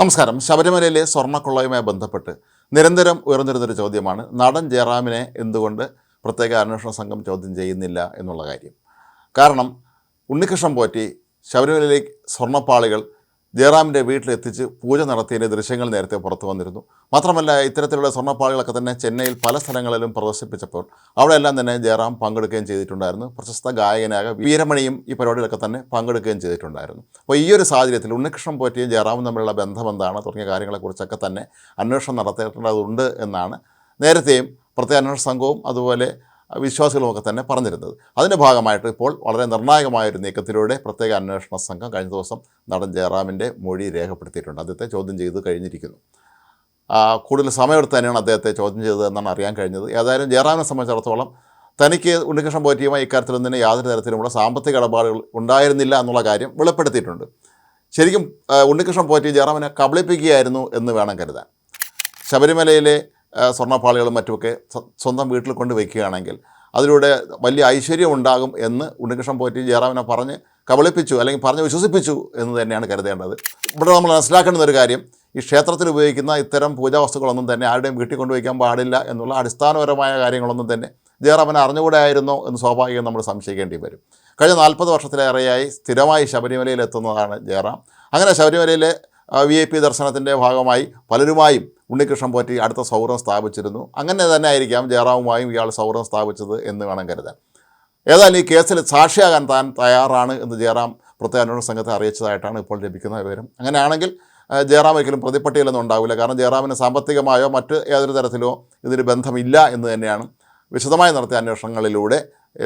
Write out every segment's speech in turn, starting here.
നമസ്കാരം. ശബരിമലയിലെ സ്വർണ്ണക്കൊള്ളയുമായി ബന്ധപ്പെട്ട് നിരന്തരം ഉയർന്നിരുന്നൊരു ചോദ്യമാണ് നടൻ ജയറാമിനെ എന്തുകൊണ്ട് പ്രത്യേക അന്വേഷണ സംഘം ചോദ്യം ചെയ്യുന്നില്ല എന്നുള്ള കാര്യം. കാരണം ഉണ്ണികൃഷ്ണൻ പോറ്റി ശബരിമലയിലേക്ക് സ്വർണ്ണപ്പാളികൾ ജയറാമിൻ്റെ വീട്ടിലെത്തിച്ച് പൂജ നടത്തിയതിൻ്റെ ദൃശ്യങ്ങൾ നേരത്തെ പുറത്തു വന്നിരുന്നു. മാത്രമല്ല ഇത്തരത്തിലുള്ള സ്വർണ്ണപ്പാളികളൊക്കെ തന്നെ ചെന്നൈയിൽ പല സ്ഥലങ്ങളിലും പ്രദർശിപ്പിച്ചപ്പോൾ അവിടെയെല്ലാം തന്നെ ജയറാം പങ്കെടുക്കുകയും ചെയ്തിട്ടുണ്ടായിരുന്നു. പ്രശസ്ത ഗായകനായ വീരമണിയും ഈ പരിപാടിയിലൊക്കെ തന്നെ പങ്കെടുക്കുകയും ചെയ്തിട്ടുണ്ടായിരുന്നു. അപ്പോൾ ഈ ഒരു സാഹചര്യത്തിൽ ഉണ്ണികൃഷ്ണൻ പോറ്റിയും ജയറാമും തമ്മിലുള്ള ബന്ധം എന്താണ് തുടങ്ങിയ കാര്യങ്ങളെക്കുറിച്ചൊക്കെ തന്നെ അന്വേഷണം നടത്തേണ്ടതുണ്ട് എന്നാണ് നേരത്തെയും പ്രത്യേക അന്വേഷണ സംഘവും അതുപോലെ വിശ്വാസികളുമൊക്കെ തന്നെ പറഞ്ഞിരുന്നത്. അതിൻ്റെ ഭാഗമായിട്ട് ഇപ്പോൾ വളരെ നിർണായകമായൊരു നീക്കത്തിലൂടെ പ്രത്യേക അന്വേഷണ സംഘം കഴിഞ്ഞ ദിവസം നടൻ ജയറാമിൻ്റെ മൊഴി രേഖപ്പെടുത്തിയിട്ടുണ്ട്. അദ്ദേഹത്തെ ചോദ്യം ചെയ്ത് കഴിഞ്ഞിരിക്കുന്നു. കൂടുതൽ സമയമെടുത്ത് തന്നെയാണ് അദ്ദേഹത്തെ ചോദ്യം ചെയ്തത് എന്നാണ് അറിയാൻ കഴിഞ്ഞത്. ഏതായാലും ജയറാമിനെ സംബന്ധിച്ചിടത്തോളം തനിക്ക് ഉണ്ണികൃഷ്ണൻ പോറ്റിയുമായി ഇക്കാര്യത്തിൽ തന്നെ യാതൊരു തരത്തിലുമുള്ള സാമ്പത്തിക ഇടപാടുകൾ ഉണ്ടായിരുന്നില്ല എന്നുള്ള കാര്യം വെളിപ്പെടുത്തിയിട്ടുണ്ട്. ശരിക്കും ഉണ്ണികൃഷ്ണൻ പോറ്റി ജയറാമിനെ കബളിപ്പിക്കുകയായിരുന്നു എന്ന് വേണം കരുതാൻ. ശബരിമലയിലെ സ്വർണ്ണപ്പാളികളും മറ്റുമൊക്കെ സ്വന്തം വീട്ടിൽ കൊണ്ട് വയ്ക്കുകയാണെങ്കിൽ അതിലൂടെ വലിയ ഐശ്വര്യം ഉണ്ടാകും എന്ന് ഉണ്ണികൃഷ്ണൻ പോറ്റി ജയറാമിനെ പറഞ്ഞ് കബളിപ്പിച്ചു അല്ലെങ്കിൽ പറഞ്ഞ് വിശ്വസിപ്പിച്ചു എന്ന് തന്നെയാണ് കരുതേണ്ടത്. ഇവിടെ നമ്മൾ മനസ്സിലാക്കേണ്ട ഒരു കാര്യം, ഈ ക്ഷേത്രത്തിൽ ഉപയോഗിക്കുന്ന ഇത്തരം പൂജാ വസ്തുക്കളൊന്നും തന്നെ ആരുടെയും വീട്ടിൽ കൊണ്ടുവയ്ക്കാൻ പാടില്ല എന്നുള്ള അടിസ്ഥാനപരമായ കാര്യങ്ങളൊന്നും തന്നെ ജയറാമിനെ അറിഞ്ഞുകൂടായിരുന്നോ എന്ന് സ്വാഭാവികം നമ്മൾ സംശയിക്കേണ്ടി വരും. കഴിഞ്ഞ 40 വർഷത്തിലേറെയായി സ്ഥിരമായി ശബരിമലയിൽ എത്തുന്നതാണ് ജയറാം. അങ്ങനെ ശബരിമലയിലെ VIP ദർശനത്തിൻ്റെ ഭാഗമായി പലരുമായും ഉണ്ണികൃഷ്ണൻ പോറ്റി അടുത്ത സൗഹൃദം സ്ഥാപിച്ചിരുന്നു. അങ്ങനെ തന്നെ ആയിരിക്കാം ജയറാമുമായും ഇയാൾ സൗഹൃദം സ്ഥാപിച്ചത് എന്ന് വേണം കരുതാൻ. ഏതായാലും ഈ കേസിൽ സാക്ഷിയാകാൻ താൻ തയ്യാറാണ് എന്ന് ജയറാം പ്രത്യേക അന്വേഷണ സംഘത്തെ അറിയിച്ചതായിട്ടാണ് ഇപ്പോൾ ലഭിക്കുന്ന വിവരം. അങ്ങനെയാണെങ്കിൽ ജയറാം ഒരിക്കലും പ്രതിപ്പട്ടികയിലൊന്നും ഉണ്ടാവില്ല. കാരണം ജയറാമിന് സാമ്പത്തികമായോ മറ്റ് ഏതൊരു തരത്തിലോ ഇതിന് ബന്ധമില്ല എന്ന് തന്നെയാണ് വിശദമായി നടത്തിയ അന്വേഷണങ്ങളിലൂടെ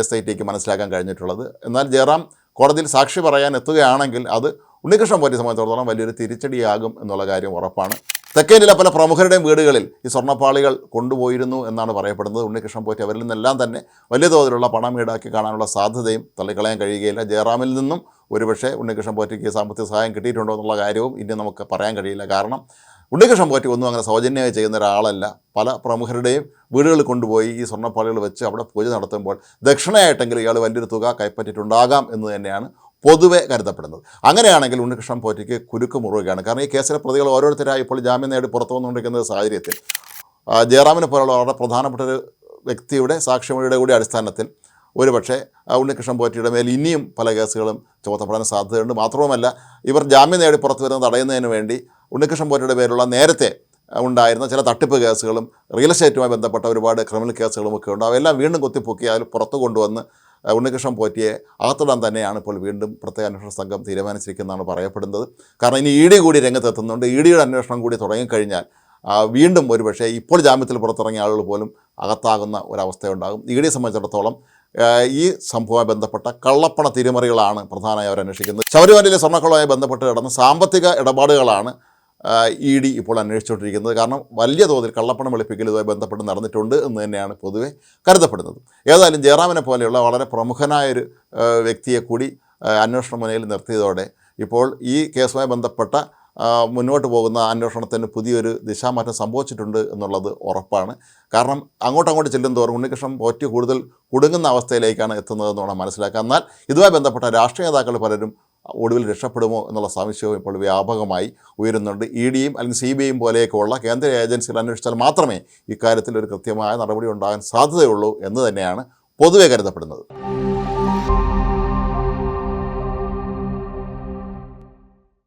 SITക്ക് മനസ്സിലാക്കാൻ കഴിഞ്ഞിട്ടുള്ളത്. എന്നാൽ ജയറാം കോടതിയിൽ സാക്ഷി പറയാൻ എത്തുകയാണെങ്കിൽ അത് ഉണ്ണികൃഷ്ണൻ പോറ്റിയെ സംബന്ധിച്ചിടത്തോളം വലിയൊരു തിരിച്ചടിയാകും എന്നുള്ള കാര്യം ഉറപ്പാണ്. തെക്കേന്ത്യയിലെ പല പ്രമുഖരുടെയും വീടുകളിൽ ഈ സ്വർണ്ണപ്പാളികൾ കൊണ്ടുപോയിരുന്നു എന്നാണ് പറയപ്പെടുന്നത്. ഉണ്ണികൃഷ്ണൻ പോറ്റി അവരിൽ നിന്നെല്ലാം തന്നെ വലിയ തോതിലുള്ള പണം ഈടാക്കി കാണാനുള്ള സാധ്യതയും തള്ളിക്കളയാൻ കഴിയുകയില്ല. ജയറാമിൽ നിന്നും ഒരുപക്ഷെ ഉണ്ണികൃഷ്ണൻ പോറ്റിക്ക് സാമ്പത്തിക സഹായം കിട്ടിയിട്ടുണ്ടോ എന്നുള്ള കാര്യവും ഇനി നമുക്ക് പറയാൻ കഴിയില്ല. കാരണം ഉണ്ണികൃഷ്ണൻ പോറ്റി ഒന്നും അങ്ങനെ സൗജന്യമായി ചെയ്യുന്ന ഒരാളല്ല. പല പ്രമുഖരുടെയും വീടുകളിൽ കൊണ്ടുപോയി ഈ സ്വർണ്ണപ്പാളികൾ വെച്ച് അവിടെ പൂജ നടത്തുമ്പോൾ ദക്ഷിണയായിട്ടെങ്കിലും ഇയാൾ വലിയൊരു തുക കൈപ്പറ്റിയിട്ടുണ്ടാകാം എന്ന് തന്നെയാണ് പൊതുവെ കരുതപ്പെടുന്നത്. അങ്ങനെയാണെങ്കിൽ ഉണ്ണികൃഷ്ണൻ പോറ്റിക്ക് കുരുക്ക് മുറുകയാണ്. കാരണം ഈ കേസിലെ പ്രതികൾ ഓരോരുത്തരായി ഇപ്പോൾ ജാമ്യം നേടി പുറത്തു വന്നുകൊണ്ടിരിക്കുന്ന സാഹചര്യത്തിൽ ജയറാമിനെ പോലുള്ള വളരെ പ്രധാനപ്പെട്ട ഒരു വ്യക്തിയുടെ സാക്ഷിമൊഴിയുടെ കൂടി അടിസ്ഥാനത്തിൽ ഒരുപക്ഷെ ഉണ്ണികൃഷ്ണൻ പോറ്റിയുടെ മേൽ ഇനിയും പല കേസുകളും ചുമത്തപ്പെടാൻ സാധ്യതയുണ്ട്. മാത്രവുമല്ല ഇവർ ജാമ്യം നേടി പുറത്തു വരുന്നത് തടയുന്നതിന് വേണ്ടി ഉണ്ണികൃഷ്ണൻ പോറ്റിയുടെ പേരുള്ള നേരത്തെ ഉണ്ടായിരുന്ന ചില തട്ടിപ്പ് കേസുകളും റിയൽ എസ്റ്റേറ്റുമായി ബന്ധപ്പെട്ട ഒരുപാട് ക്രിമിനൽ കേസുകളുമൊക്കെ ഉണ്ട്. അവയെല്ലാം വീണ്ടും കുത്തിപ്പൊക്കി അതിൽ പുറത്തു കൊണ്ടുവന്ന് ഉണ്ണികൃഷ്ണൻ പോറ്റിയെ അകത്തിടാൻ തന്നെയാണ് ഇപ്പോൾ വീണ്ടും പ്രത്യേക അന്വേഷണ സംഘം തീരുമാനിച്ചിരിക്കുന്നതാണ് പറയപ്പെടുന്നത്. കാരണം ഇനി ED കൂടി രംഗത്തെത്തുന്നുണ്ട്. EDയുടെ അന്വേഷണം കൂടി തുടങ്ങിക്കഴിഞ്ഞാൽ വീണ്ടും ഒരുപക്ഷെ ഇപ്പോൾ ജാമ്യത്തിൽ പുറത്തിറങ്ങിയ ആളുകൾ പോലും അകത്താകുന്ന ഒരവസ്ഥയുണ്ടാകും. EDയെ സംബന്ധിച്ചിടത്തോളം ഈ സംഭവവുമായി ബന്ധപ്പെട്ട കള്ളപ്പണ തിരിമറികളാണ് പ്രധാനമായി അവർ അന്വേഷിക്കുന്നത്. ശബരിമലയിലെ സ്വർണ്ണക്കൊള്ളയുമായി ബന്ധപ്പെട്ട് കിടന്ന സാമ്പത്തിക ഇടപാടുകളാണ് ED ഇപ്പോൾ അന്വേഷിച്ചുകൊണ്ടിരിക്കുന്നത്. കാരണം വലിയ തോതിൽ കള്ളപ്പണം വെളുപ്പിക്കലുമായി ബന്ധപ്പെട്ട് നടന്നിട്ടുണ്ട് എന്ന് തന്നെയാണ് പൊതുവെ കരുതപ്പെടുന്നത്. ഏതായാലും ജയറാമിനെ പോലെയുള്ള വളരെ പ്രമുഖനായൊരു വ്യക്തിയെ കൂടി അന്വേഷണ മുനയിൽ നിർത്തിയതോടെ ഇപ്പോൾ ഈ കേസുമായി ബന്ധപ്പെട്ട മുന്നോട്ട് പോകുന്ന അന്വേഷണത്തിന് പുതിയൊരു ദിശാമാറ്റം സംഭവിച്ചിട്ടുണ്ട് എന്നുള്ളത് ഉറപ്പാണ്. കാരണം അങ്ങോട്ടങ്ങോട്ട് ചെല്ലും തോറും ഉണ്ണികൃഷ്ണൻ പോറ്റി കൂടുതൽ കുടുങ്ങുന്ന അവസ്ഥയിലേക്കാണ് എത്തുന്നതെന്ന് വേണം മനസ്സിലാക്കുക. എന്നാൽ ഇതുമായി ബന്ധപ്പെട്ട രാഷ്ട്രീയ നേതാക്കൾ പലരും ഒടുവിൽ രക്ഷപ്പെടുമോ എന്നുള്ള സംശയവും ഇപ്പോൾ വ്യാപകമായി ഉയരുന്നുണ്ട്. EDയും അല്ലെങ്കിൽ CBIയും പോലെയൊക്കെയുള്ള കേന്ദ്ര ഏജൻസികൾ അന്വേഷിച്ചാൽ മാത്രമേ ഇക്കാര്യത്തിൽ ഒരു കൃത്യമായ നടപടി ഉണ്ടാകാൻ സാധ്യതയുള്ളൂ എന്ന് തന്നെയാണ് പൊതുവെ കരുതപ്പെടുന്നത്.